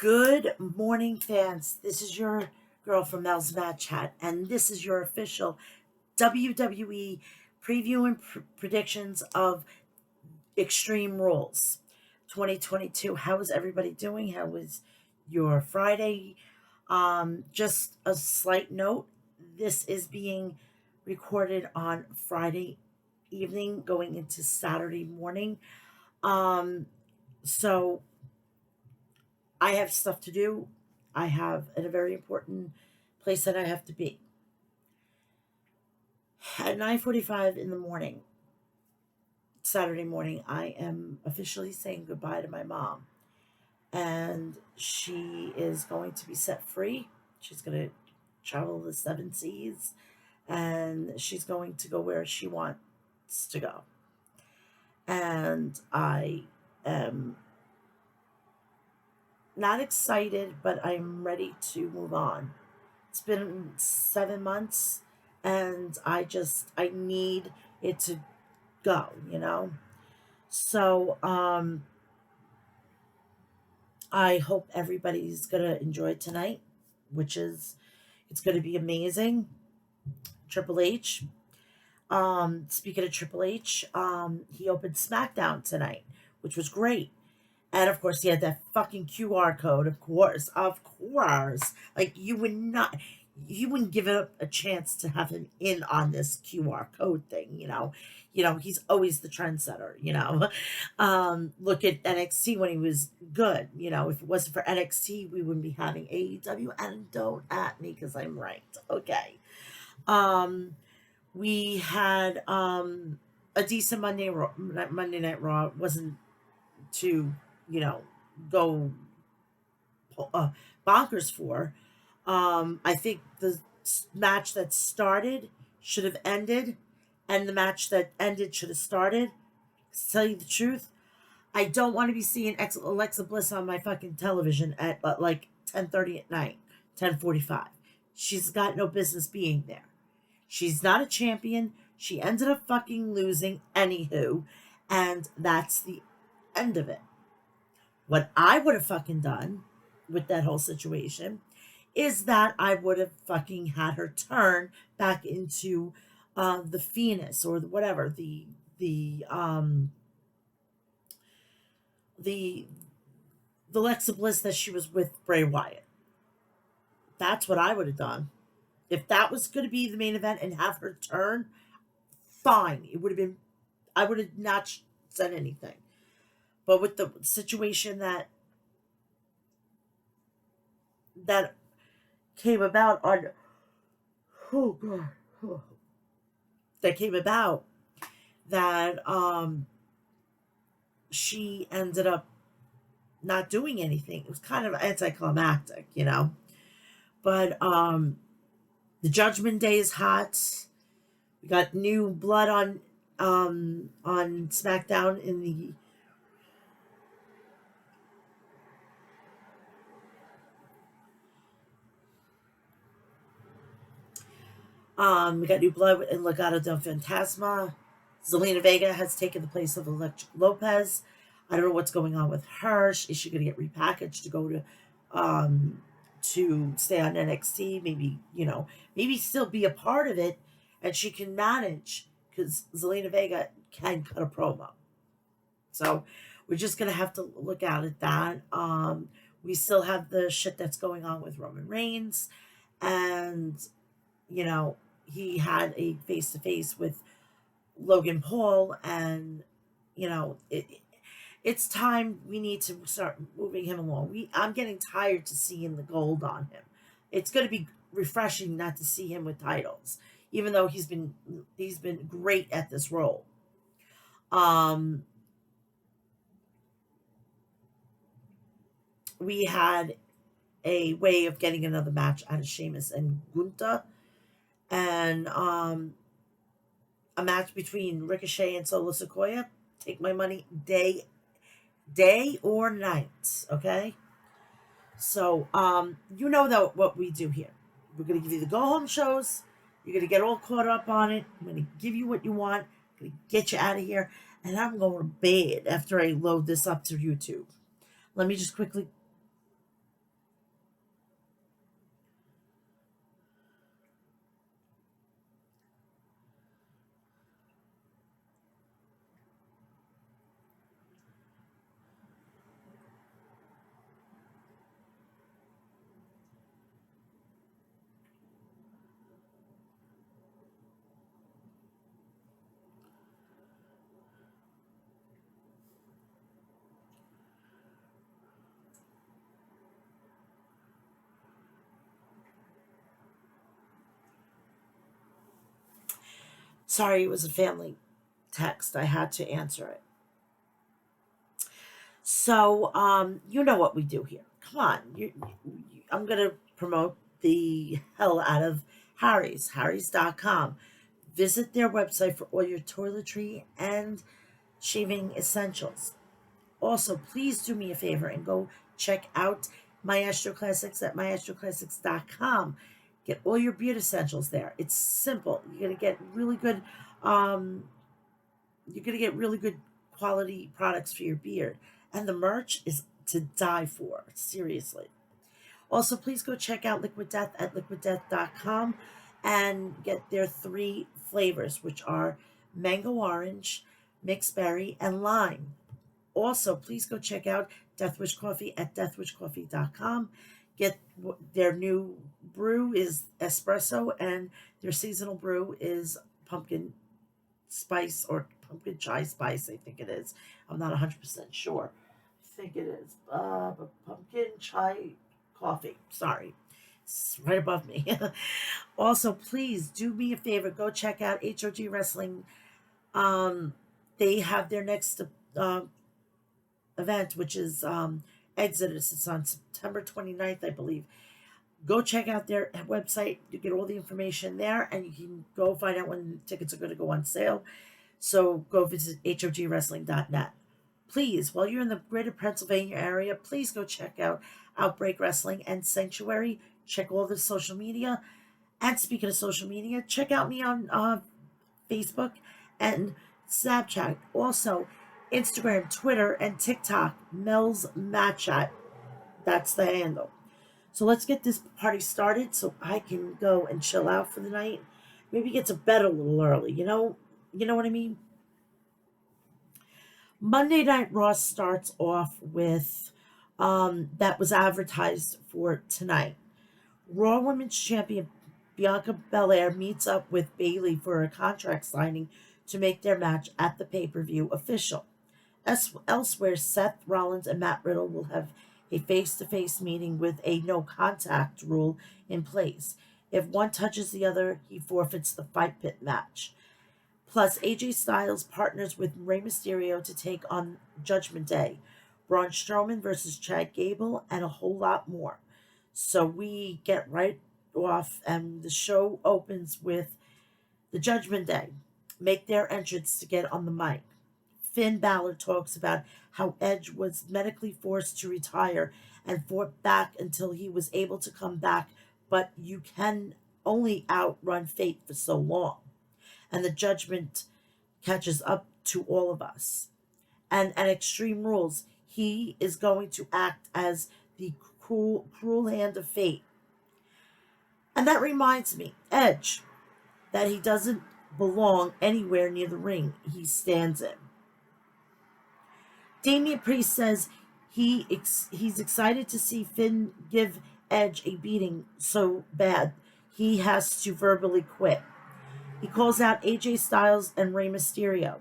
Good morning, fans. This is your girl from MEL'S Match Hat, and this is your official WWE preview and predictions of Extreme Rules 2022. How is everybody doing? How was your Friday? Just a slight note, this is being recorded on Friday evening, going into Saturday morning. Um, so I have stuff to do. I have at a very important place that I have to be. At 9:45 in the morning, Saturday morning, I am officially saying goodbye to my mom. And she is going to be set free. She's going to travel the seven seas and she's going to go where she wants to go. And I am not excited, but I'm ready to move on. It's been 7 months and I need it to go. So I hope everybody's gonna enjoy tonight, which is it's gonna be amazing. Triple H. Speaking of Triple H, he opened SmackDown tonight, which was great. And of course, he had that fucking QR code. Of course. Like you wouldn't give it a chance to have him in on this QR code thing. He's always the trendsetter. Look at NXT when he was good. If it wasn't for NXT, we wouldn't be having AEW. And don't at me because I'm right. Okay. We had a decent Monday Night Raw. It wasn't to go bonkers for. I think the match that started should have ended, and the match that ended should have started. To tell you the truth, I don't want to be seeing Alexa Bliss on my fucking television at like 10:30 at night, 10:45. She's got no business being there. She's not a champion. She ended up fucking losing, anywho, and that's the end of it. What I would have fucking done with that whole situation is that I would have fucking had her turn back into the Phoenix or whatever the the Alexa Bliss that she was with Bray Wyatt. That's what I would have done. If that was going to be the main event and have her turn, fine. It would have been. I would have not said anything. But with the situation that came about on oh god oh, that came about that she ended up not doing anything. It was kind of anticlimactic. But the Judgment Day is hot. We got new blood on SmackDown in the we got new blood in Legado del Fantasma. Zelina Vega has taken the place of Electric Lopez. I don't know what's going on with her. Is she going to get repackaged to go to stay on NXT? Maybe still be a part of it, and she can manage because Zelina Vega can cut a promo. So we're just gonna have to look out at that. We still have the shit that's going on with Roman Reigns, and you know he had a face to face with Logan Paul, and it's time we need to start moving him along. I'm getting tired to seeing the gold on him. It's going to be refreshing not to see him with titles, even though he's been great at this role. Um, we had a way of getting another match out of Sheamus and Gunta, and a match between Ricochet and Solo Sequoia. Take my money day or night, okay? So, though what we do here. We're gonna give you the go home shows. You're gonna get all caught up on it. I'm gonna give you what you want. I'm gonna get you out of here, and I'm going to bed after I load this up to YouTube. Let me just quickly Sorry, it was a family text. I had to answer it. So, you know what we do here. Come on. I'm going to promote the hell out of Harry's.com. Visit their website for all your toiletry and shaving essentials. Also, please do me a favor and go check out Maestro Classics at maestroclassics.com. Get all your beard essentials there. It's simple. Um, you're gonna get really good quality products for your beard. And the merch is to die for. Seriously. Also, please go check out Liquid Death at liquiddeath.com and get their three flavors, which are mango orange, mixed berry, and lime. Also, please go check out Deathwish Coffee at deathwishcoffee.com. Get their new brew is espresso, and their seasonal brew is pumpkin spice or pumpkin chai spice, I think it is. I'm not 100% sure. I think it is. Pumpkin chai coffee. Sorry. It's right above me. Also, please do me a favor. Go check out HOG Wrestling. Um, they have their next uh, event, which is Exodus. It's on September 29th, I believe. Go check out their website. You get all the information there, and you can go find out when tickets are going to go on sale. So go visit hogwrestling.net. Please, while you're in the greater Pennsylvania area, please go check out Outbreak Wrestling and Sanctuary. Check all the social media. And speaking of social media, check out me on Facebook and Snapchat. Also, Instagram, Twitter, and TikTok. MEL'S Matchat. That's the handle. So let's get this party started so I can go and chill out for the night. Maybe get to bed a little early. You know what I mean? Monday Night Raw starts off with that was advertised for tonight. Raw Women's Champion Bianca Belair meets up with Bayley for a contract signing to make their match at the pay-per-view official. Elsewhere, Seth Rollins and Matt Riddle will have a face-to-face meeting with a no contact rule in place. If one touches the other, he forfeits the fight pit match. Plus, AJ Styles partners with Rey Mysterio to take on Judgment Day, Braun Strowman versus Chad Gable, and a whole lot more. So we get right off, and the show opens with the Judgment Day make their entrance to get on the mic. Finn Balor talks about how Edge was medically forced to retire and fought back until he was able to come back, but you can only outrun fate for so long. And the judgment catches up to all of us. And at Extreme Rules, he is going to act as the cruel hand of fate. And that reminds me, Edge, that he doesn't belong anywhere near the ring he stands in. Damian Priest says he's excited to see Finn give Edge a beating so bad he has to verbally quit. He calls out AJ Styles and Rey Mysterio.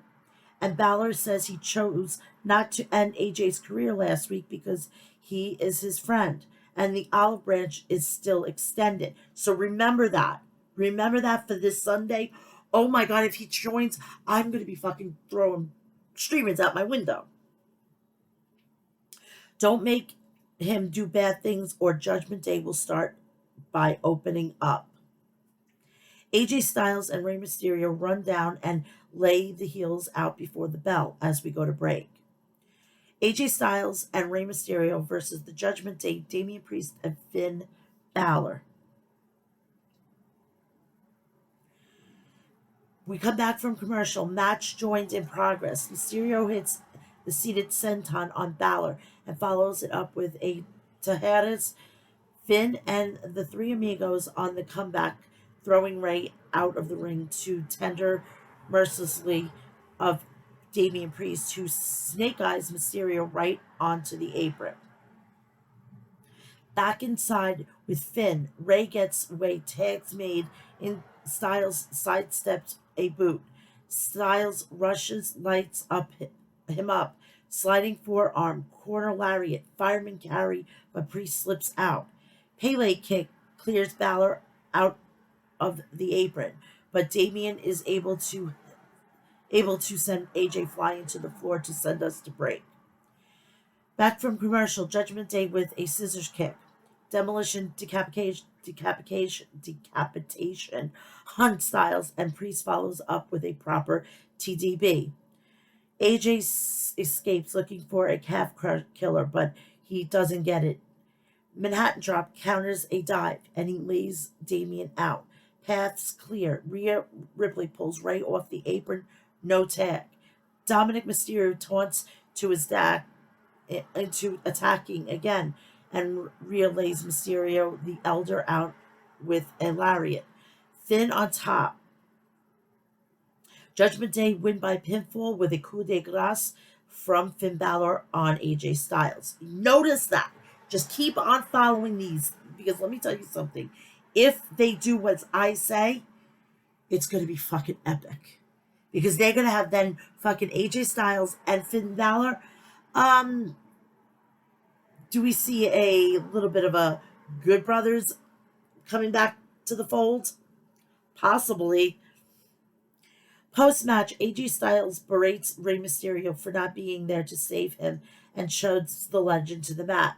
And Balor says he chose not to end AJ's career last week because he is his friend. And the olive branch is still extended. So remember that. Remember that for this Sunday. Oh my God, if he joins, I'm going to be fucking throwing streamers out my window. Don't make him do bad things or Judgment Day will start by opening up. AJ Styles and Rey Mysterio run down and lay the heels out before the bell as we go to break. AJ Styles and Rey Mysterio versus the Judgment Day, Damian Priest and Finn Balor. We come back from commercial. Match joined in progress. Mysterio hits the seated senton on Balor and follows it up with a Tejadas. Finn and the three amigos on the comeback, throwing Rey out of the ring to tender mercilessly of Damian Priest, who snake eyes Mysterio right onto the apron. Back inside with Finn, Rey gets away, tags made in Styles sidesteps a boot. Styles rushes, lights up him up, sliding forearm, corner lariat, fireman carry, but Priest slips out. Pele kick clears Balor out of the apron. but Damien is able to send AJ flying to the floor to send us to break. Back from commercial, Judgment Day with a scissors kick. Demolition, decapitation on Styles, and Priest follows up with a proper TDB. AJ escapes looking for a calf killer, but he doesn't get it. Manhattan Drop counters a dive, and he lays Damien out. Paths clear. Rhea Ripley pulls right off the apron, no tag. Dominic Mysterio taunts to his dad into attacking again, and Rhea lays Mysterio the Elder out with a lariat. Finn on top. Judgment Day win by pinfall with a coup de grace from Finn Balor on AJ Styles. Notice that. Just keep on following these, because let me tell you something. If they do what I say, it's going to be fucking epic. Because they're going to have then fucking AJ Styles and Finn Balor. Do we see a little bit of a Good Brothers coming back to the fold? Possibly. Post-match, AJ Styles berates Rey Mysterio for not being there to save him and shoves the legend to the mat.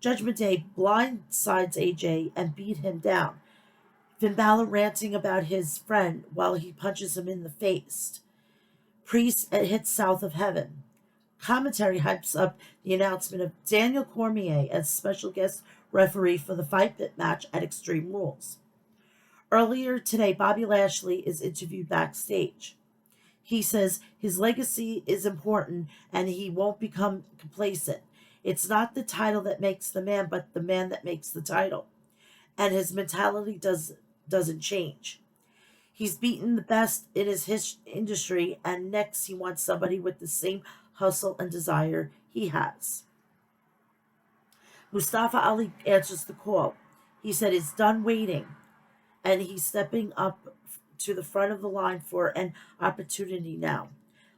Judgment Day blindsides AJ and beat him down. Finn Balor ranting about his friend while he punches him in the face. Priest hits South of Heaven. Commentary hypes up the announcement of Daniel Cormier as special guest referee for the Fight Pit match at Extreme Rules. Earlier today, Bobby Lashley is interviewed backstage. He says his legacy is important and he won't become complacent. It's not the title that makes the man, but the man that makes the title. And his mentality doesn't change. He's beaten the best in his industry, and next he wants somebody with the same hustle and desire he has. Mustafa Ali answers the call. He said he's done waiting, and he's stepping up to the front of the line for an opportunity now.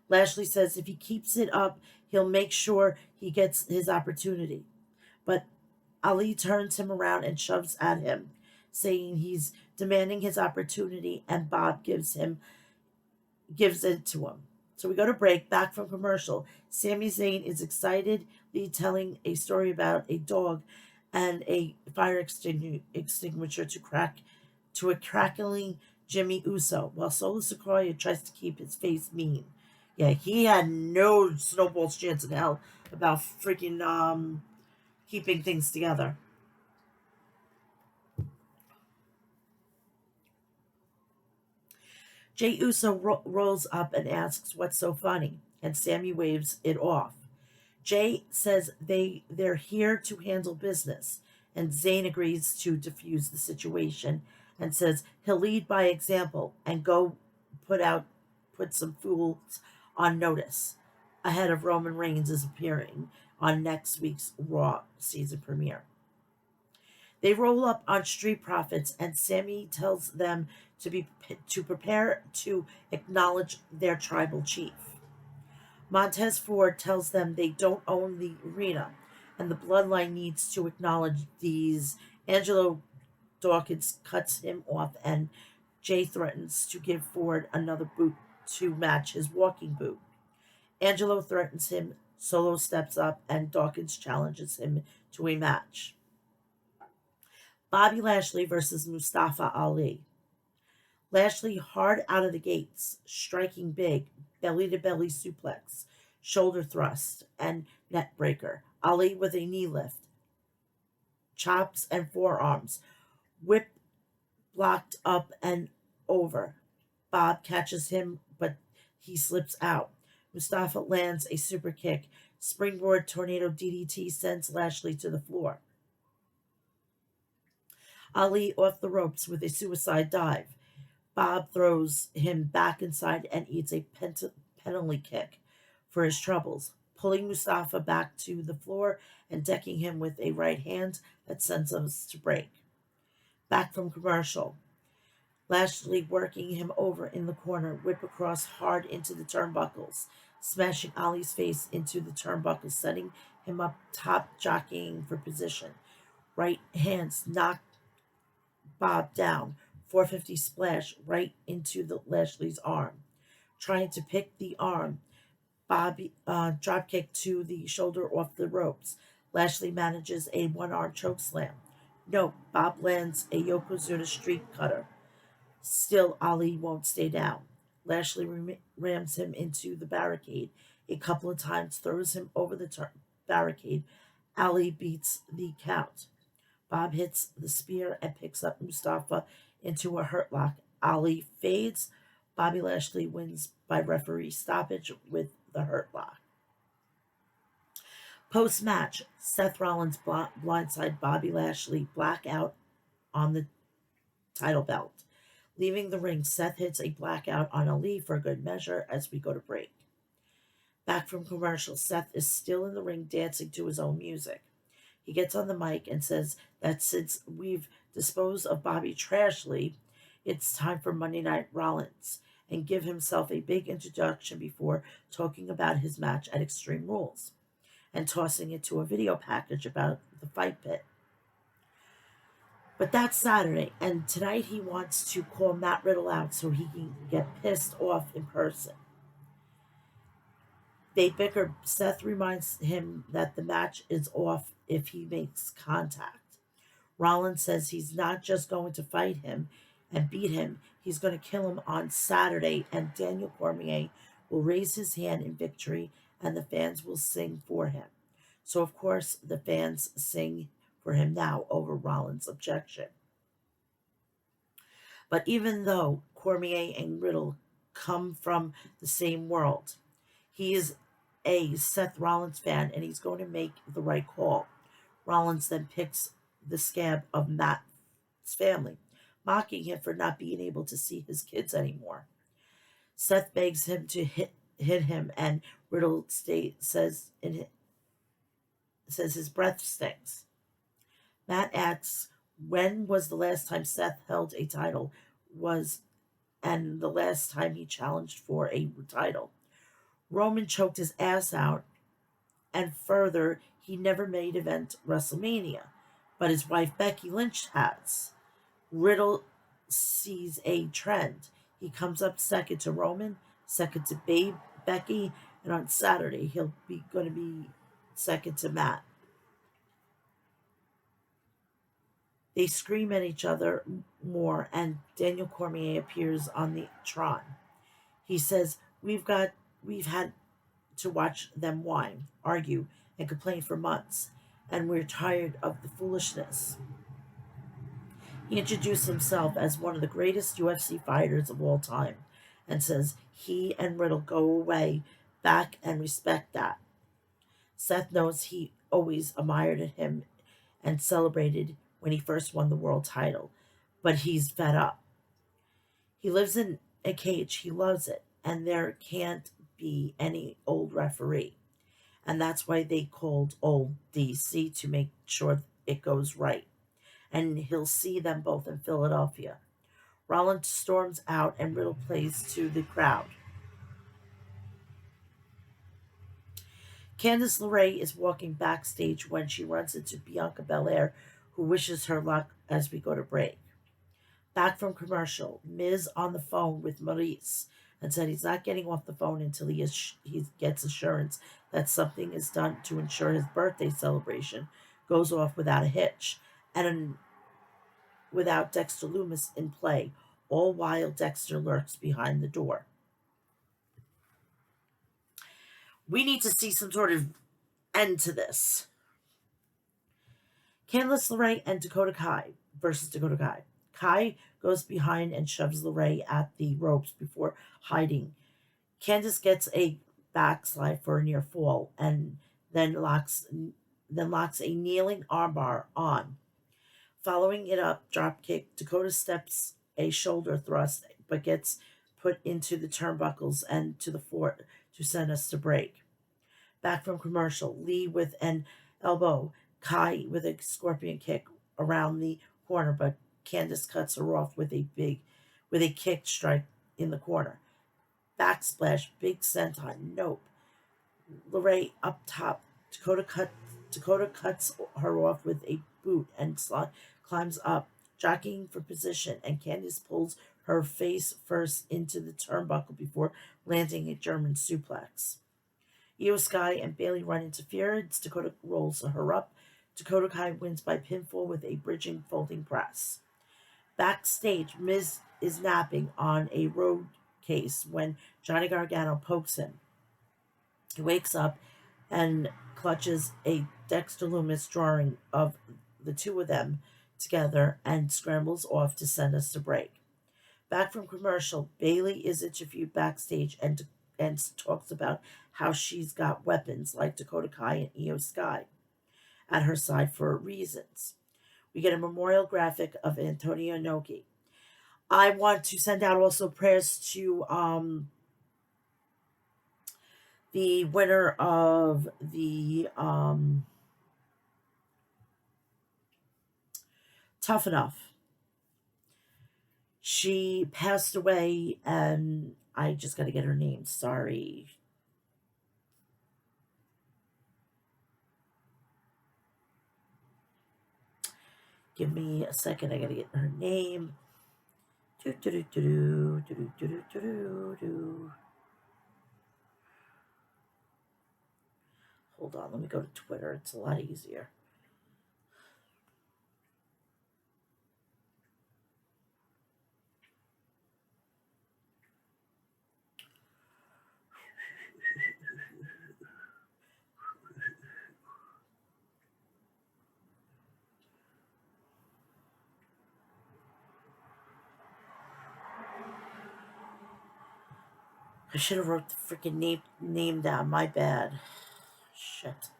Lashley says if he keeps it up, he'll make sure he gets his opportunity. But Ali turns him around and shoves at him, saying he's demanding his opportunity, and Bob gives it to him. So we go to break. Back from commercial, Sami Zayn is excitedly telling a story about a dog and a fire extinguisher to a crackling Jimmy Uso, while Solo Sikoa tries to keep his face mean. Yeah, he had no snowball's chance in hell about freaking keeping things together. Jey Uso rolls up and asks what's so funny, and Sammy waves it off. Jay says they're here to handle business, and Zayn agrees to defuse the situation and says he'll lead by example and go put some fools on notice ahead of Roman Reigns is appearing on next week's Raw season premiere. They roll up on Street Profits, and Sammy tells them to prepare to acknowledge their tribal chief. Montez Ford tells them they don't own the arena, and the bloodline needs to acknowledge these. Angelo Dawkins cuts him off, and Jay threatens to give Ford another boot to match his walking boot. Angelo threatens him, Solo steps up, and Dawkins challenges him to a match. Bobby Lashley versus Mustafa Ali. Lashley hard out of the gates, striking big, belly-to-belly suplex, shoulder thrust, and neck breaker. Ali with a knee lift, chops and forearms, whip blocked up and over. Bob catches him, but he slips out. Mustafa lands a super kick. Springboard tornado DDT sends Lashley to the floor. Ali off the ropes with a suicide dive. Bob throws him back inside and eats a penalty kick for his troubles, pulling Mustafa back to the floor and decking him with a right hand that sends us to break. Back from commercial. Lashley working him over in the corner, whip across hard into the turnbuckles, smashing Ali's face into the turnbuckles, setting him up top, jockeying for position. Right hands knock Bob down, 450 splash right into the Lashley's arm. Trying to pick the arm, Bobby drop kick to the shoulder off the ropes. Lashley manages a one-arm choke slam. No, Bob lands a Yokozuna street cutter. Still, Ali won't stay down. Lashley rams him into the barricade a couple of times, throws him over the barricade. Ali beats the count. Bob hits the spear and picks up Mustafa into a hurt lock. Ali fades. Bobby Lashley wins by referee stoppage with the hurt lock. Post match, Seth Rollins blindside Bobby Lashley blackout on the title belt. Leaving the ring, Seth hits a blackout on Ali for a good measure as we go to break. Back from commercial, Seth is still in the ring dancing to his own music. He gets on the mic and says that since we've disposed of Bobby Trashley, it's time for Monday Night Rollins, and give himself a big introduction before talking about his match at Extreme Rules and tossing it to a video package about the fight pit. But that's Saturday, and tonight he wants to call Matt Riddle out so he can get pissed off in person. They bicker. Seth reminds him that the match is off if he makes contact. Rollins says he's not just going to fight him and beat him, he's going to kill him on Saturday, and Daniel Cormier will raise his hand in victory and the fans will sing for him. So, of course, the fans sing for him now over Rollins' objection. But even though Cormier and Riddle come from the same world, he is a Seth Rollins fan and he's going to make the right call. Rollins then picks the scab of Matt's family, mocking him for not being able to see his kids anymore. Seth begs him to hit him, and Riddle says his breath stinks. Matt asks when was the last time Seth held a title and the last time he challenged for a title. Roman choked his ass out, and further, he never made event WrestleMania, but his wife Becky Lynch has. Riddle sees a trend. He comes up second to Roman, second to Becky, and on Saturday he'll be going to be second to Matt. They scream at each other more, and Daniel Cormier appears on the Tron. He says, We've had to watch them whine, argue, and complain for months, and we're tired of the foolishness. He introduced himself as one of the greatest UFC fighters of all time and says he and Riddle go away back and respect that. Seth knows he always admired him and celebrated when he first won the world title, but he's fed up. He lives in a cage, he loves it, and there can't be any old referee. And that's why they called old DC to make sure it goes right. And he'll see them both in Philadelphia. Rollins storms out and Riddle plays to the crowd. Candice LeRae is walking backstage when she runs into Bianca Belair, who wishes her luck as we go to break. Back from commercial, Miz on the phone with Maurice and said he's not getting off the phone until he gets assurance that something is done to ensure his birthday celebration goes off without a hitch and without Dexter Lumis in play, all while Dexter lurks behind the door. We need to see some sort of end to this. Candice LeRae and Dakota Kai versus Dakota Kai. Kai goes behind and shoves LeRae at the ropes before hiding. Candice gets a backslide for a near fall and then locks a kneeling armbar on. Following it up, dropkick, Dakota steps a shoulder thrust but gets put into the turnbuckles and to the floor to send us to break. Back from commercial, Lee with an elbow, Kai with a scorpion kick around the corner, but Candice cuts her off with a kick strike in the corner. Backsplash, big senton, nope. LeRae up top. Dakota cuts her off with a boot and climbs up, jockeying for position, and Candice pulls her face first into the turnbuckle before landing a German suplex. Io Sky and Bailey run interference. Dakota rolls her up. Dakota Kai wins by pinfall with a bridging folding press. Backstage, Miz is napping on a road case when Johnny Gargano pokes him. He wakes up and clutches a Dexter Loomis drawing of the two of them together and scrambles off to send us to break. Back from commercial, Bailey is interviewed backstage and talks about how she's got weapons like Dakota Kai and Io Sky at her side for reasons. We get a memorial graphic of Antonio Inoki. I want to send out also prayers to the winner of the Tough Enough. She passed away, and I just got to get her name. Sorry. Give me a second. I got to get her name. Do, do, do, do, do, do, do, do, do, do. Hold on. Let me go to Twitter. It's a lot easier. I should have wrote the freaking name down. My bad. Shit.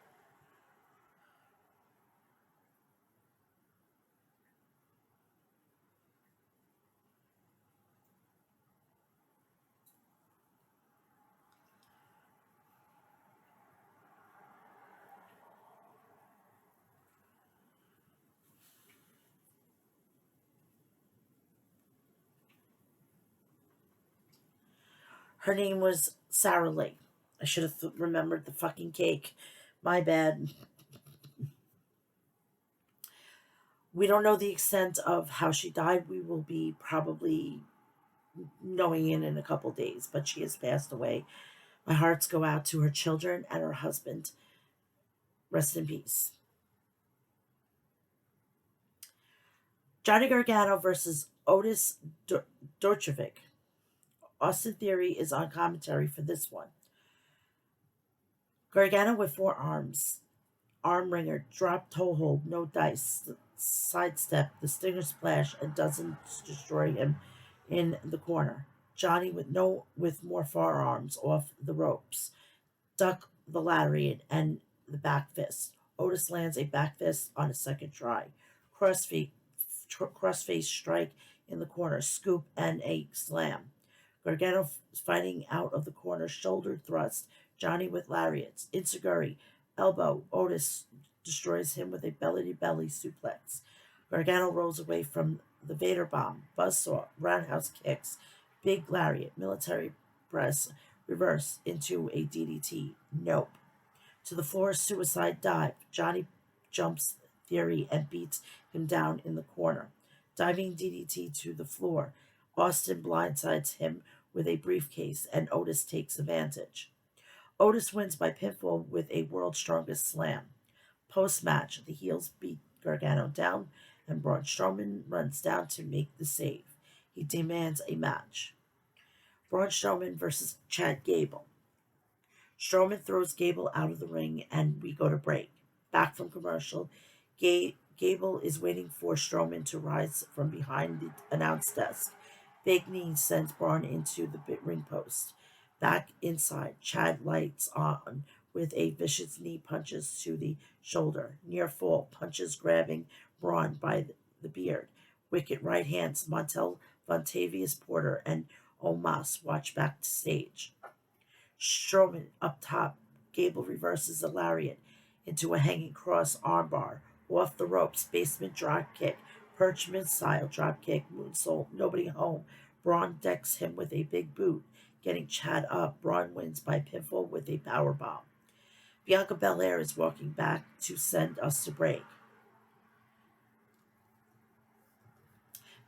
Her name was Sarah Lee. I should have remembered the fucking cake. My bad. We don't know the extent of how she died. We will be probably knowing in a couple days, but she has passed away. My hearts go out to her children and her husband. Rest in peace. Johnny Gargano versus Otis Dorchovic. Austin Theory is on commentary for this one. Gargano with four arms. Arm wringer, drop toe hold, no dice, sidestep, the stinger splash, and doesn't destroy him in the corner. Johnny with more forearms off the ropes. Duck the lariat and the back fist. Otis lands a back fist on a second try. Crossface strike in the corner, scoop and a slam. Gargano fighting out of the corner, shoulder thrust. Johnny with lariats. Insiguri, elbow. Otis destroys him with a belly-to-belly suplex. Gargano rolls away from the Vader bomb. Buzzsaw, roundhouse kicks. Big lariat, military press, reverse into a DDT. Nope. To the floor, suicide dive. Johnny jumps Theory and beats him down in the corner. Diving DDT to the floor. Austin blindsides him with a briefcase, and Otis takes advantage. Otis wins by pinfall with a world's strongest slam. Post-match, the heels beat Gargano down, and Braun Strowman runs down to make the save. He demands a match. Braun Strowman versus Chad Gable. Strowman throws Gable out of the ring, and we go to break. Back from commercial, Gable is waiting for Strowman to rise from behind the announce desk. Big knee sends Braun into the ring post. Back inside, Chad lights on with a vicious knee punches to the shoulder. Near fall, punches grabbing Braun by the beard. Wicked right hands, Montel Vontavious Porter and Omos watch back to stage. Strowman up top. Gable reverses a lariat into a hanging cross armbar. Off the ropes, basement drop kick. Perchman style drop kick. Moonsault. Nobody home. Braun decks him with a big boot. Getting Chad up. Braun wins by pinfall with a power bomb. Bianca Belair is walking back to send us to break.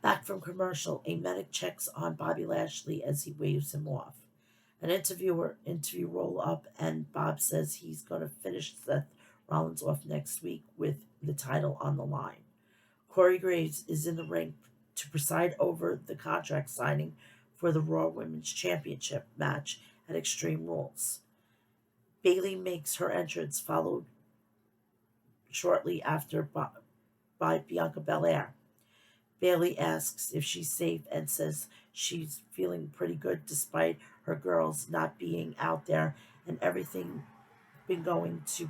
Back from commercial, a medic checks on Bobby Lashley as he waves him off. An interview roll up, and Bob says he's going to finish Seth Rollins off next week with the title on the line. Corey Graves is in the ring to preside over the contract signing for the Raw Women's Championship match at Extreme Rules. Bayley makes her entrance, followed shortly after by Bianca Belair. Bayley asks if she's safe and says she's feeling pretty good despite her girls not being out there and everything been going to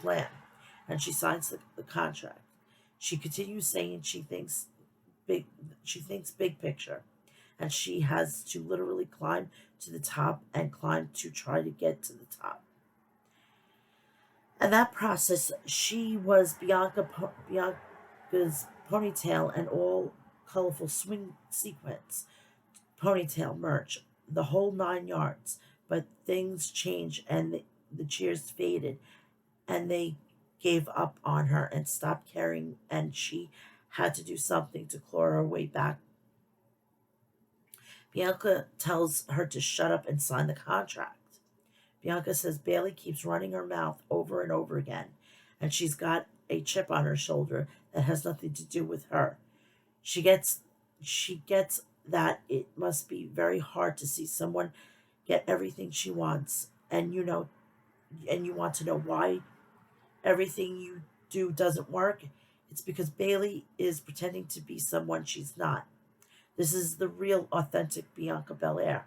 plan. And she signs the contract. She continues saying big she thinks big picture, and she has to literally climb to the top and climb to try to get to the top. And that process, she was Bianca's ponytail and all colorful swing sequence, ponytail merch, the whole 9 yards. But things changed, and the cheers faded, and they gave up on her and stopped caring, and she had to do something to claw her way back. Bianca tells her to shut up and sign the contract. Bianca says Bayley keeps running her mouth over and over again, and she's got a chip on her shoulder that has nothing to do with her. She gets that it must be very hard to see someone get everything she wants, and you want to know why everything you do doesn't work. It's because Bayley is pretending to be someone she's not. This is the real authentic Bianca Belair,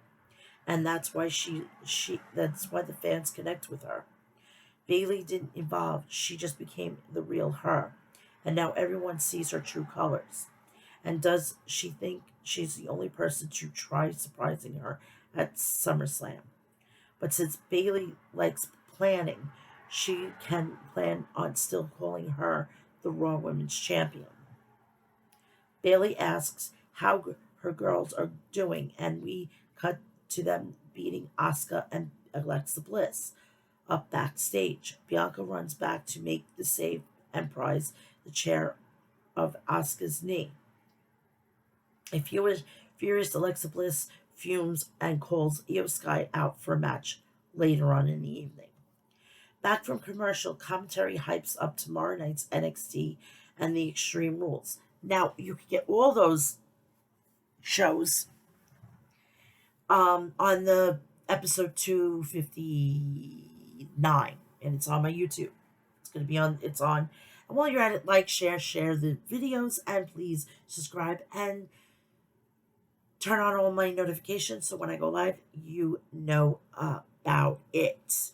and that's why that's why the fans connect with her. Bayley didn't evolve, she just became the real her. And now everyone sees her true colors. And does she think she's the only person to try surprising her at SummerSlam? But since Bayley likes planning, she can plan on still calling her the Raw Women's Champion. Bayley asks how her girls are doing, and we cut to them beating Asuka and Alexa Bliss up backstage. Bianca runs back to make the save and pries the chair of Asuka's knee. A furious Alexa Bliss fumes and calls Io Sky out for a match later on in the evening. Back from commercial, commentary hypes up tomorrow night's NXT and the Extreme Rules. Now, you can get all those shows on the episode 259, and it's on my YouTube. It's on. And while you're at it, like, share the videos, and please subscribe and turn on all my notifications so when I go live, you know about it.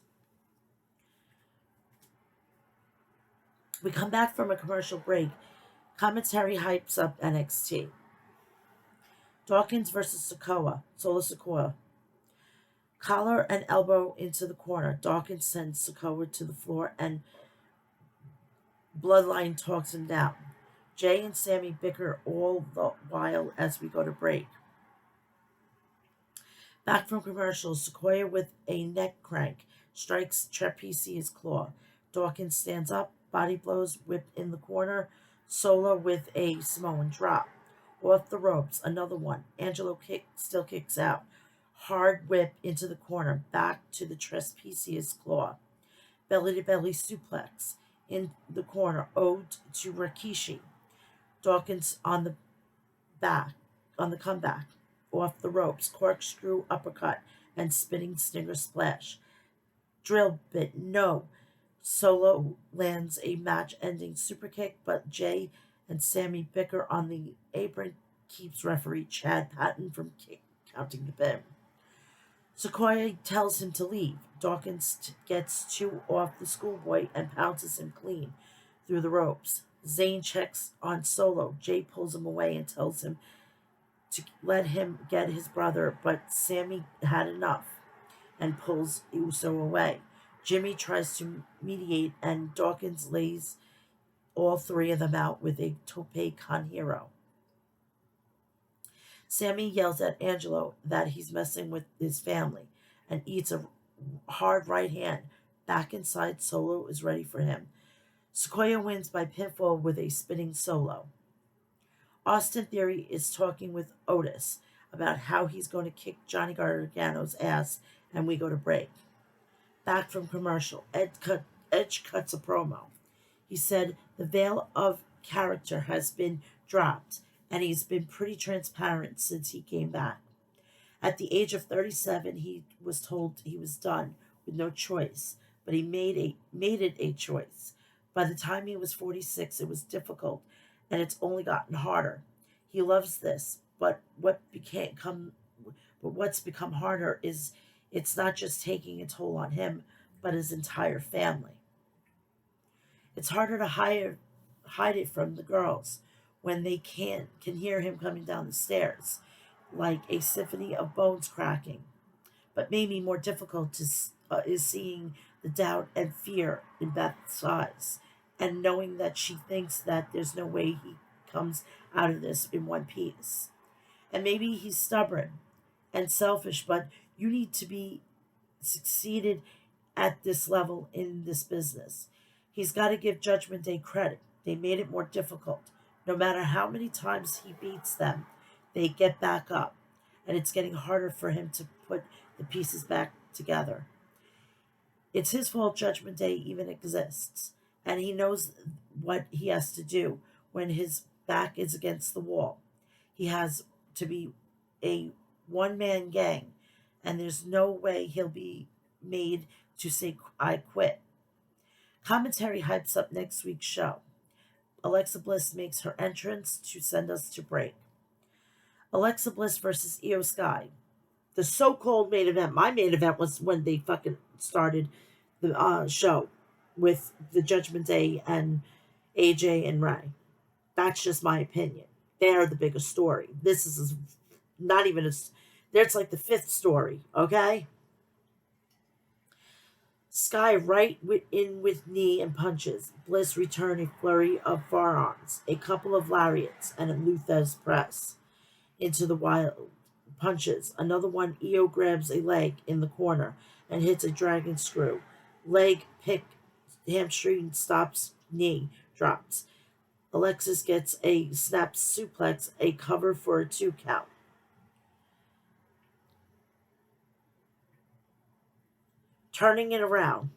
We come back from a commercial break. Commentary hypes up NXT. Dawkins versus Solo Sikoa. Collar and elbow into the corner. Dawkins sends Sikoa to the floor, and Bloodline talks him down. Jay and Sammy bicker all the while as we go to break. Back from commercials, Sequoia with a neck crank strikes Trapeci's claw. Dawkins stands up, body blows, whip in the corner. Sola with a Samoan drop. Off the ropes, another one. Angelo still kicks out. Hard whip into the corner, back to the Trapeci's claw. Belly to belly suplex. In the corner, ode to Rikishi. Dawkins on the comeback. Off the ropes, corkscrew uppercut and spinning stinger splash. Drill bit, no. Solo lands a match-ending super kick, but Jay and Sammy bicker on the apron, keeps referee Chad Patton from counting the pin. Sequoia tells him to leave. Dawkins gets two off the schoolboy and pounces him clean through the ropes. Zayn checks on Solo. Jay pulls him away and tells him to let him get his brother, but Sammy had enough and pulls Uso away. Jimmy tries to mediate, and Dawkins lays all three of them out with a tope con hero. Sammy yells at Angelo that he's messing with his family and eats a hard right hand. Back inside, Solo is ready for him. Sequoia wins by pinfall with a spinning Solo. Austin Theory is talking with Otis about how he's going to kick Johnny Gargano's ass, and we go to break. Back from commercial, Edge cuts a promo. He said the veil of character has been dropped, and he's been pretty transparent since he came back. At the age of 37, he was told he was done with no choice, but he made it a choice. By the time he was 46, it was difficult, and it's only gotten harder. He loves this, but what's become harder is it's not just taking a toll on him, but his entire family. It's harder to hide it from the girls when they can hear him coming down the stairs, like a symphony of bones cracking. But maybe more difficult is seeing the doubt and fear in Beth's eyes, and knowing that she thinks that there's no way he comes out of this in one piece. And maybe he's stubborn and selfish, but you need to be succeeded at this level in this business. He's got to give Judgment Day credit. They made it more difficult. No matter how many times he beats them, they get back up, and it's getting harder for him to put the pieces back together. It's his fault Judgment Day even exists, and he knows what he has to do when his back is against the wall. He has to be a one man gang, and there's no way he'll be made to say, I quit. Commentary hypes up next week's show. Alexa Bliss makes her entrance to send us to break. Alexa Bliss versus Io Sky. The so-called main event. My main event was when they fucking started the show with the Judgment Day and AJ and Ray. That's just my opinion. They're the biggest story. This is not even a. There's like the fifth story. Okay. Sky in with knee and punches. Bliss return a flurry of forearms, a couple of lariats, and a Luthez press into the wild punches. Another one, Io grabs a leg in the corner and hits a dragon screw. Leg pick, hamstring stops, knee drops. Alexis gets a snap suplex, a cover for a 2 count. Turning it around.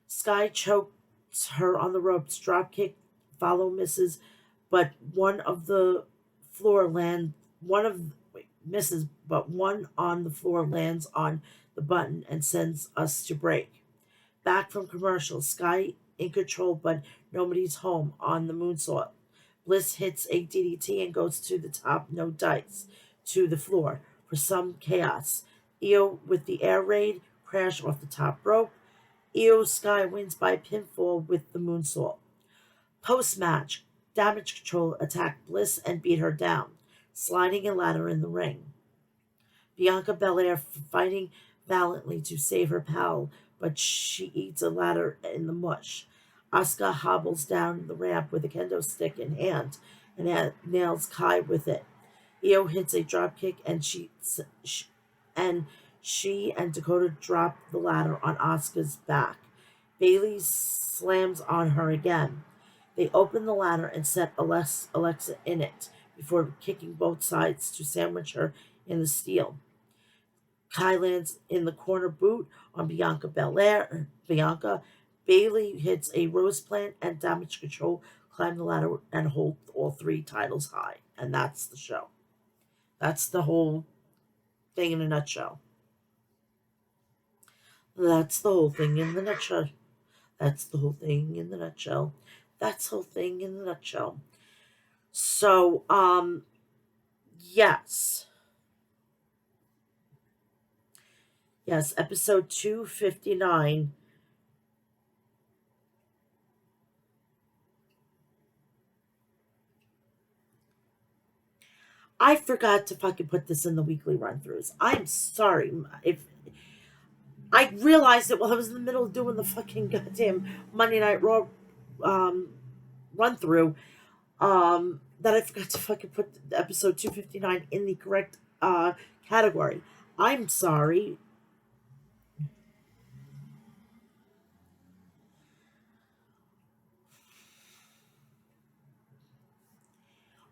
Sky chokes her on the ropes, drop kick, follow misses, but one of the floor land one of wait, misses, but one on the floor lands on the button and sends us to break. Back from commercial, Sky in control, but nobody's home on the moonsault. Bliss hits a DDT and goes to the top, no dice, to the floor for some chaos. Io with the air raid, crash off the top rope. Io Sky wins by pinfall with the moonsault. Post-match, Damage Control attacked Bliss and beat her down, sliding a ladder in the ring. Bianca Belair fighting valiantly to save her pal, but she eats a ladder in the mush. Asuka hobbles down the ramp with a kendo stick in hand and nails Kai with it. Io hits a dropkick and she and Dakota drop the ladder on Asuka's back. Bailey slams on her again. They open the ladder and set Alexa in it before kicking both sides to sandwich her in the steel. Kai lands in the corner boot on Bianca Belair. Bailey hits a rose plant and Damage Control climb the ladder and hold all 3 titles high. And that's the show. That's the whole thing in a nutshell. That's the whole thing in the nutshell. That's the whole thing in the nutshell. That's the whole thing in the nutshell. So, yes. Yes, episode 259. I forgot to fucking put this in the weekly run-throughs. I'm sorry if I realized it while I was in the middle of doing the fucking goddamn Monday Night Raw run-through that I forgot to fucking put the episode 259 in the correct category. I'm sorry.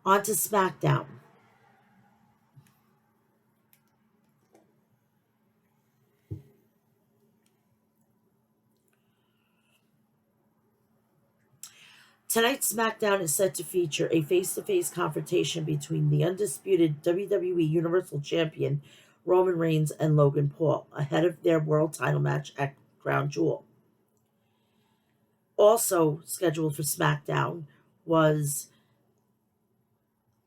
On to SmackDown. Tonight's SmackDown is set to feature a face to face confrontation between the undisputed WWE Universal Champion Roman Reigns and Logan Paul ahead of their world title match at Crown Jewel. Also scheduled for SmackDown was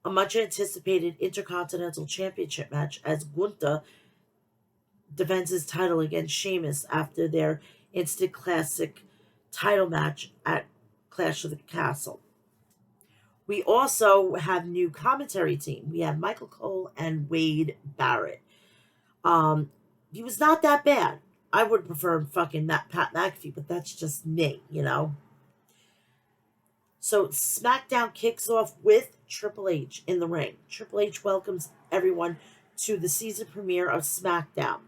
a much anticipated Intercontinental Championship match as Gunther defends his title against Sheamus after their instant classic title match at Clash of the Castle. We also have new commentary team. We have Michael Cole and Wade Barrett. He was not that bad. I would prefer fucking Pat McAfee, but that's just me, you know. So SmackDown kicks off with Triple H in the ring. Triple H welcomes everyone to the season premiere of SmackDown.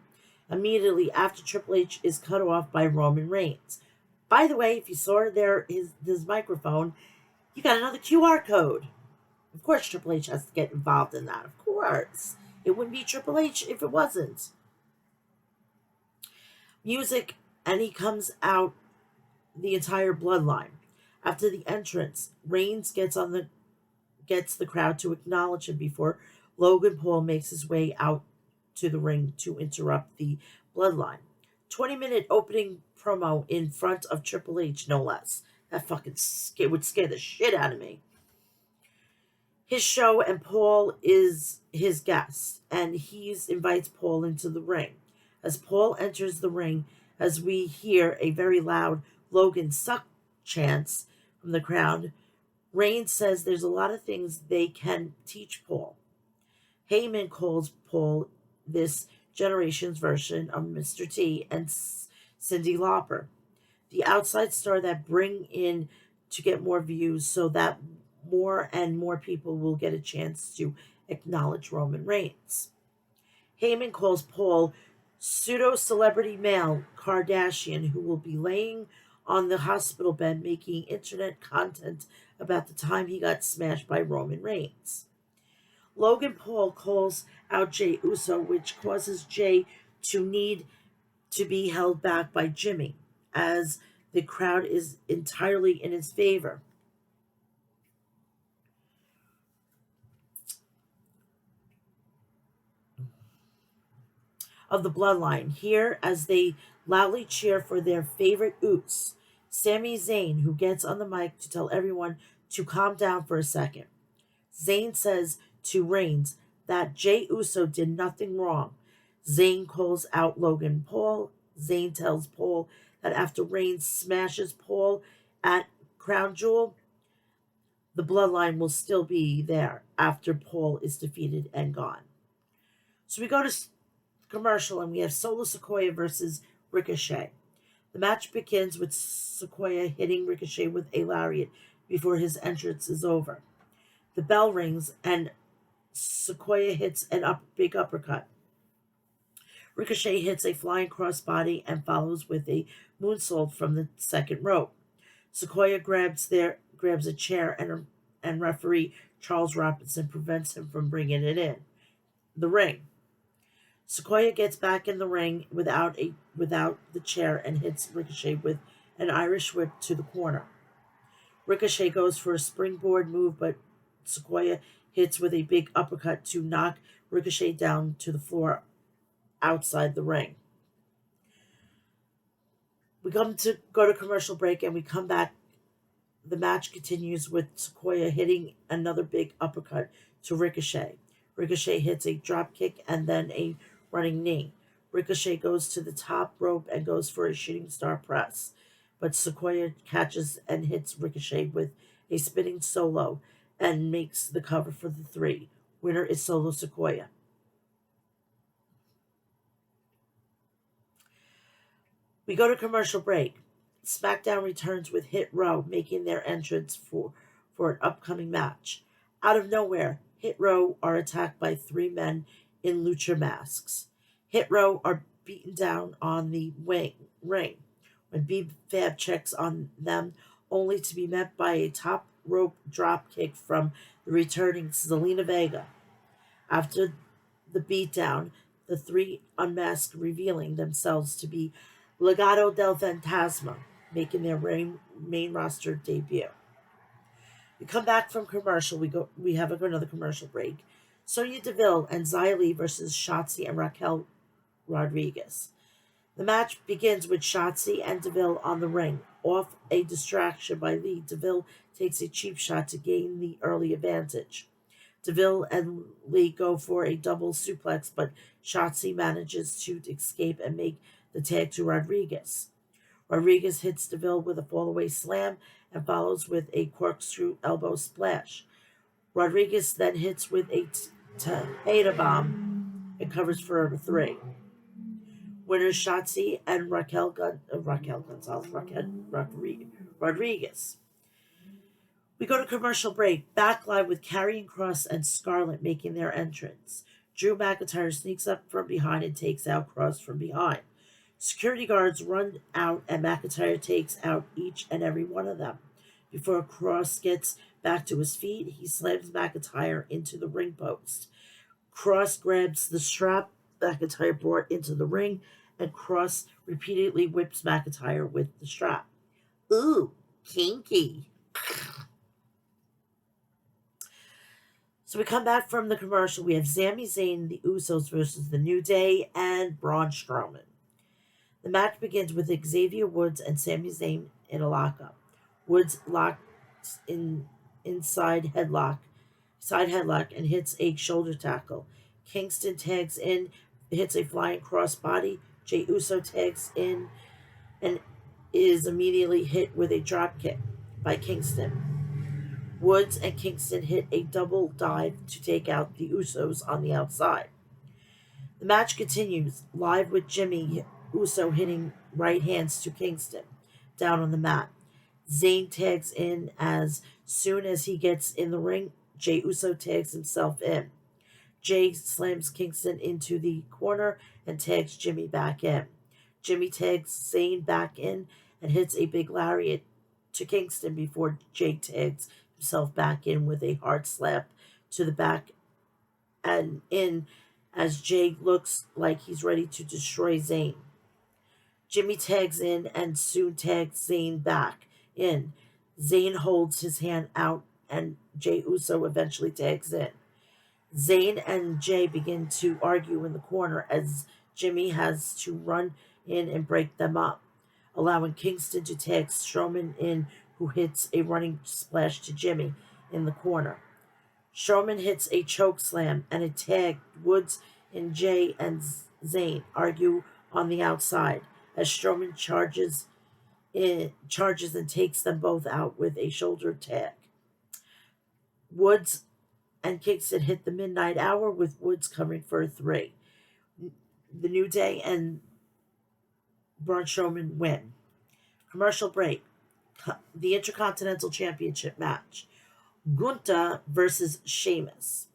Immediately after, Triple H is cut off by Roman Reigns. By the way, if you saw his microphone, you got another QR code. Of course, Triple H has to get involved in that. Of course. It wouldn't be Triple H if it wasn't. Music, and he comes out the entire bloodline. After the entrance, Reigns gets the crowd to acknowledge him before Logan Paul makes his way out to the ring to interrupt the bloodline. 20-minute opening promo in front of Triple H, no less. That fucking would scare the shit out of me. His show, and Paul is his guest, and he invites Paul into the ring. As Paul enters the ring, as we hear a very loud Logan suck chants from the crowd, Reigns says there's a lot of things they can teach Paul. Heyman calls Paul this generation's version of Mr. T and Cyndi Lauper, the outside star that bring in to get more views so that more and more people will get a chance to acknowledge Roman Reigns. Heyman calls Paul pseudo-celebrity male Kardashian who will be laying on the hospital bed making internet content about the time he got smashed by Roman Reigns. Logan Paul calls out Jey Uso, which causes Jey to need to be held back by Jimmy, as the crowd is entirely in his favor. Of the bloodline here as they loudly cheer for their favorite Oots, Sami Zayn, who gets on the mic to tell everyone to calm down for a second. Zayn says to Reigns that Jey Uso did nothing wrong. Zayn calls out Logan Paul. Zayn tells Paul that after Reigns smashes Paul at Crown Jewel, the bloodline will still be there after Paul is defeated and gone. So we go to commercial and we have Solo Sikoa versus Ricochet. The match begins with Sikoa hitting Ricochet with a lariat before his entrance is over. The bell rings and Sikoa hits big uppercut. Ricochet hits a flying crossbody and follows with a moonsault from the second rope. Sikoa grabs a chair and referee Charles Robinson prevents him from bringing it in the ring. Sikoa gets back in the ring without the chair and hits Ricochet with an Irish whip to the corner. Ricochet goes for a springboard move, but Sikoa hits with a big uppercut to knock Ricochet down to the floor outside the ring. We go to commercial break and we come back. The match continues with Sikoa hitting another big uppercut to Ricochet. Ricochet hits a drop kick and then a running knee. Ricochet goes to the top rope and goes for a shooting star press, but Sikoa catches and hits Ricochet with a spinning solo and makes the cover for the 3. Winner is Solo Sikoa. We go to commercial break. SmackDown returns with Hit Row making their entrance for an upcoming match. Out of nowhere, Hit Row are attacked by 3 men in lucha masks. Hit Row are beaten down on the ring when B-Fab checks on them, only to be met by a top rope drop kick from the returning Zelina Vega. After the beatdown, the three unmasked, revealing themselves to be Legado del Fantasma, making their main roster debut. We come back from commercial. We have another commercial break. Sonya Deville and Xia Li versus Shotzi and Raquel Rodriguez. The match begins with Shotzi and Deville on the ring. Off a distraction by Lee, Deville takes a cheap shot to gain the early advantage. Deville and Lee go for a double suplex, but Shotzi manages to escape and make the tag to Rodriguez. Rodriguez hits Deville with a fallaway slam and follows with a corkscrew elbow splash. Rodriguez then hits with a Tejada bomb and covers for a 3. Winners Shotzi and Rodriguez. We go to commercial break. Back live with Karrion Kross and Scarlett making their entrance. Drew McIntyre sneaks up from behind and takes out Kross from behind. Security guards run out and McIntyre takes out each and every one of them. Before Kross gets back to his feet, he slams McIntyre into the ring post. Kross grabs the strap McIntyre brought into the ring, and Kross repeatedly whips McIntyre with the strap. Ooh, kinky. So we come back from the commercial. We have Sami Zayn, the Usos versus the New Day, and Braun Strowman. The match begins with Xavier Woods and Sami Zayn in a lockup. Woods locks side headlock, and hits a shoulder tackle. Kingston tags in, hits a flying crossbody. Jey Uso tags in and is immediately hit with a drop kick by Kingston. Woods and Kingston hit a double dive to take out the Usos on the outside. The match continues live with Jimmy Uso hitting right hands to Kingston down on the mat. Zayn tags in as soon as he gets in the ring. Jey Uso tags himself in. Jay slams Kingston into the corner and tags Jimmy back in. Jimmy tags Zayn back in and hits a big lariat to Kingston before Jay tags himself back in with a hard slap to the back and in as Jay looks like he's ready to destroy Zayn. Jimmy tags in and soon tags Zayn back in. Zayn holds his hand out and Jey Uso eventually tags in. Zayn and Jay begin to argue in the corner as Jimmy has to run in and break them up, allowing Kingston to tag Strowman in, who hits a running splash to Jimmy in the corner. Strowman hits a choke slam and a tag. Woods and Jay and Zayn argue on the outside as Strowman charges and takes them both out with a shoulder tag. Woods and Kingston hit the midnight hour with Woods covering for a 3. The New Day and Braun Strowman win. Commercial break. The Intercontinental Championship match. Gunther versus Sheamus.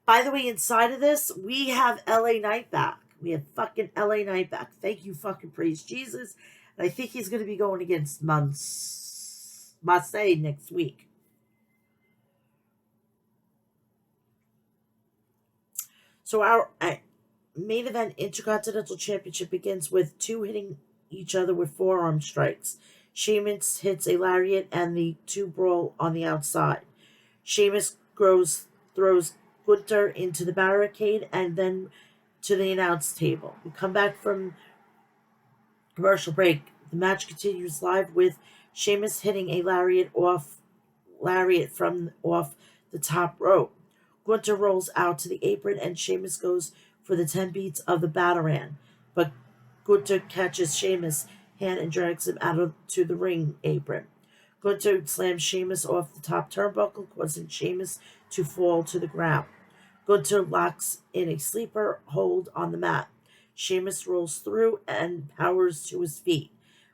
By the way, inside of this, we have LA Knight back. We have fucking LA Knight back. Thank you, fucking praise Jesus. And I think he's going to be going against Marseille next week. So our main event Intercontinental Championship begins with 2 hitting each other with forearm strikes. Sheamus hits a lariat and the 2 brawl on the outside. Sheamus throws Gunther into the barricade and then to the announce table. We come back from commercial break. The match continues live with Sheamus hitting a lariat from off the top rope. Gunther rolls out to the apron and Sheamus goes for the 10 beats of the Batarang, but Gunther catches Sheamus' hand and drags him out to the ring apron. Gunther slams Sheamus off the top turnbuckle, causing Sheamus to fall to the ground. Gunther locks in a sleeper hold on the mat. Sheamus rolls through and powers to his feet.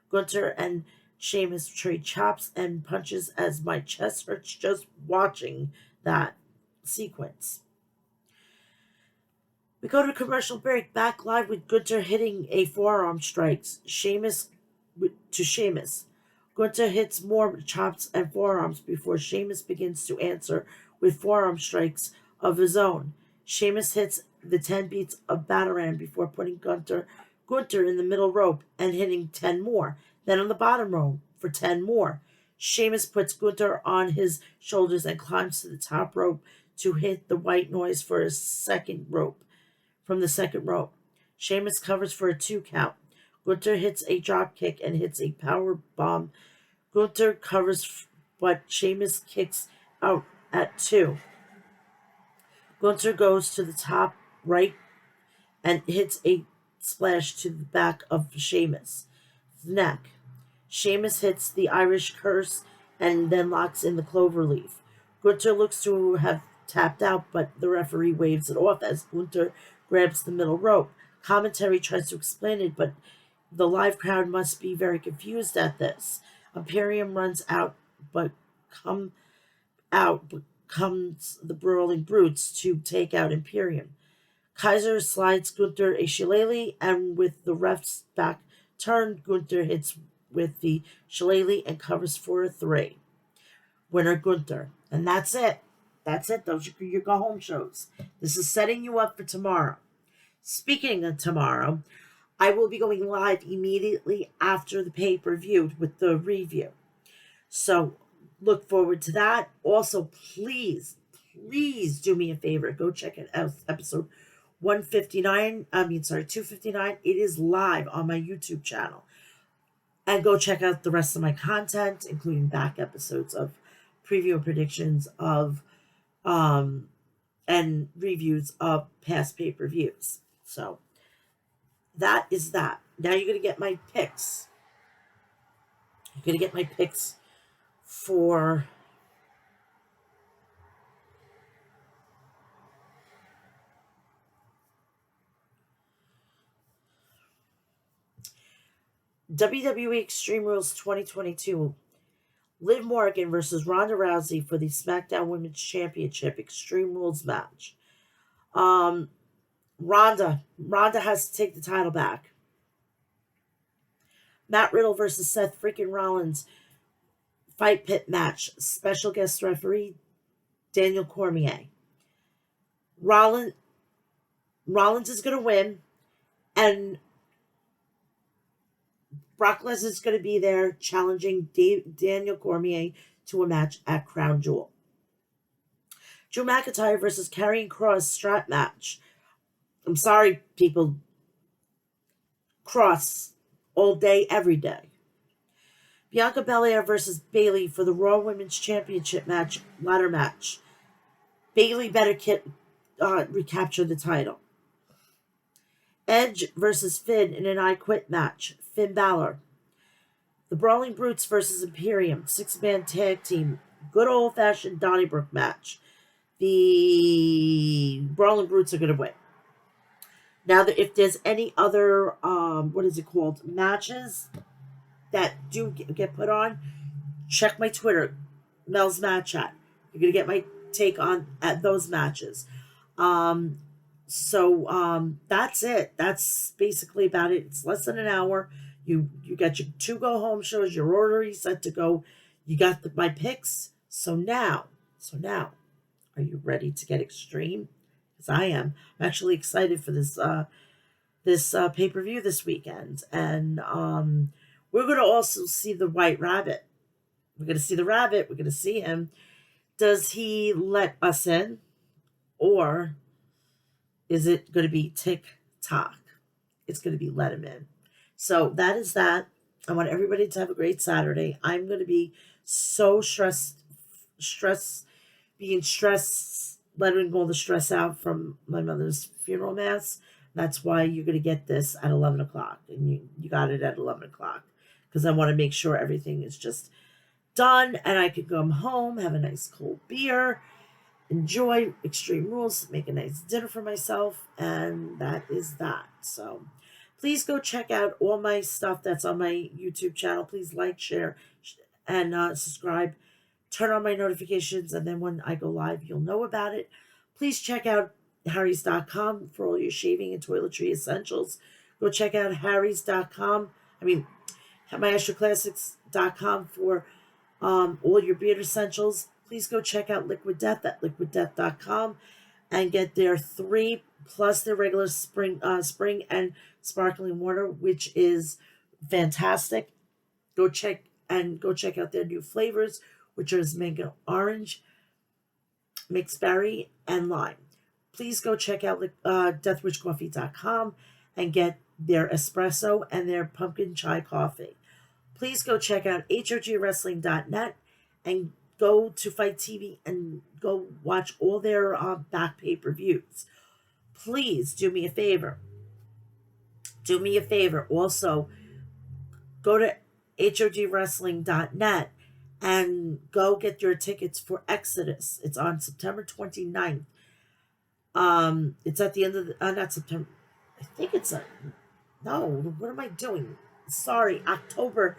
Gunther and Sheamus trade chops and punches as my chest hurts just watching that sequence. We go to commercial break. Back live with Gunter hitting a forearm strikes. Sheamus to Sheamus. Gunter hits more chops and forearms before Sheamus begins to answer with forearm strikes of his own. Sheamus hits the 10 beats of Bataran before putting Gunter in the middle rope and hitting 10 more. Then on the bottom rope for 10 more. Sheamus puts Gunter on his shoulders and climbs to the top rope to hit the white noise for a second rope from the second rope. Sheamus covers for a 2 count. Gunter hits a drop kick and hits a power bomb. Gunter covers, but Sheamus kicks out at 2. Gunter goes to the top right and hits a splash to the back of Sheamus' neck. Sheamus hits the Irish curse and then locks in the cloverleaf. Gunter looks to have tapped out, but the referee waves it off as Gunter grabs the middle rope. Commentary tries to explain it, but the live crowd must be very confused at this. Imperium runs out, but comes the Brawling Brutes to take out Imperium. Kaiser slides Gunter a shillelagh, and with the ref's back turned, Gunter hits with the shillelagh and covers for a 3. Winner Gunter. And that's it. That's it. Those are your go-home shows. This is setting you up for tomorrow. Speaking of tomorrow, I will be going live immediately after the pay-per-view with the review. So look forward to that. Also, please do me a favor. Go check out episode 259. It is live on my YouTube channel. And go check out the rest of my content, including back episodes of preview and predictions of and reviews of past pay-per-views. So that is that. Now you're going to get my picks. You're going to get my picks for WWE Extreme Rules 2022. Liv Morgan versus Ronda Rousey for the SmackDown Women's Championship Extreme Rules match. Ronda has to take the title back. Matt Riddle versus Seth freaking Rollins Fight Pit match. Special guest referee Daniel Cormier. Rollins is going to win, and Brock Lesnar is going to be there challenging Daniel Cormier to a match at Crown Jewel. Drew McIntyre versus Karrion Kross strap match. I'm sorry, people. Cross all day, every day. Bianca Belair versus Bayley for the Raw Women's Championship match, ladder match. Bayley better recapture the title. Edge versus Finn in an I Quit match. Finn Balor. The Brawling Brutes versus Imperium. 6-man tag team. Good old-fashioned Donnybrook match. The Brawling Brutes are going to win. Now, if there's any other, matches that do get put on, check my Twitter, MEL'S Match Chat. You're going to get my take on at those matches. That's it. That's basically about it. It's less than an hour. You got your 2 go-home shows. You're already set to go. You got my picks. So now, are you ready to get extreme? Because I am. I'm actually excited for this pay-per-view this weekend. And we're going to also see the White Rabbit. We're going to see the rabbit. We're going to see him. Does he let us in? Or is it going to be tick-tock? It's going to be let him in. So that is that. I want everybody to have a great Saturday. I'm going to be so stressed, letting all the stress out from my mother's funeral mass. That's why you're going to get this at 11 o'clock. And you got it at 11 o'clock. Because I want to make sure everything is just done. And I could come home, have a nice cold beer, enjoy Extreme Rules, make a nice dinner for myself. And that is that. So please go check out all my stuff that's on my YouTube channel. Please like, share, and subscribe. Turn on my notifications, and then when I go live, you'll know about it. Please check out Harry's.com for all your shaving and toiletry essentials. Go check out Harry's.com. I mean, MyExtraClassics.com for all your beard essentials. Please go check out Liquid Death at liquiddeath.com and get their 3 plus their regular spring and sparkling water, which is fantastic. Go check out their new flavors, which is mango orange, mixed berry, and lime. Please go check out deathwishcoffee.com and get their espresso and their pumpkin chai coffee. Please go check out hogwrestling.net and go to Fight TV and go watch all their back pay-per-views. Please do me a favor. Do me a favor. Also, go to hogwrestling.net and go get your tickets for Exodus. It's on September 29th. It's at the end of the, not September. I think it's no, what am I doing? Sorry, October,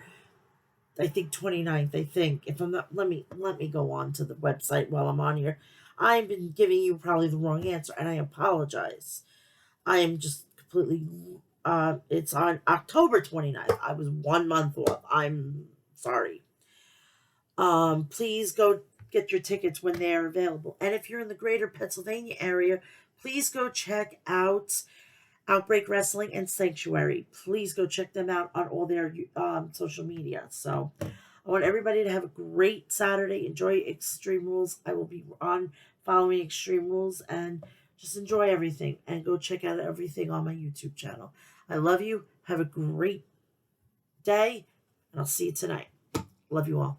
I think 29th, I think. If I'm not, let me go on to the website while I'm on here. I've been giving you probably the wrong answer, and I apologize. I am just completely, it's on October 29th. I was 1 month off. I'm sorry. Please go get your tickets when they're available. And if you're in the greater Pennsylvania area, please go check out Outbreak Wrestling and Sanctuary. Please go check them out on all their social media. So I want everybody to have a great Saturday. Enjoy Extreme Rules. I will be on following Extreme Rules, and just enjoy everything and go check out everything on my YouTube channel. I love you. Have a great day, and I'll see you tonight. Love you all.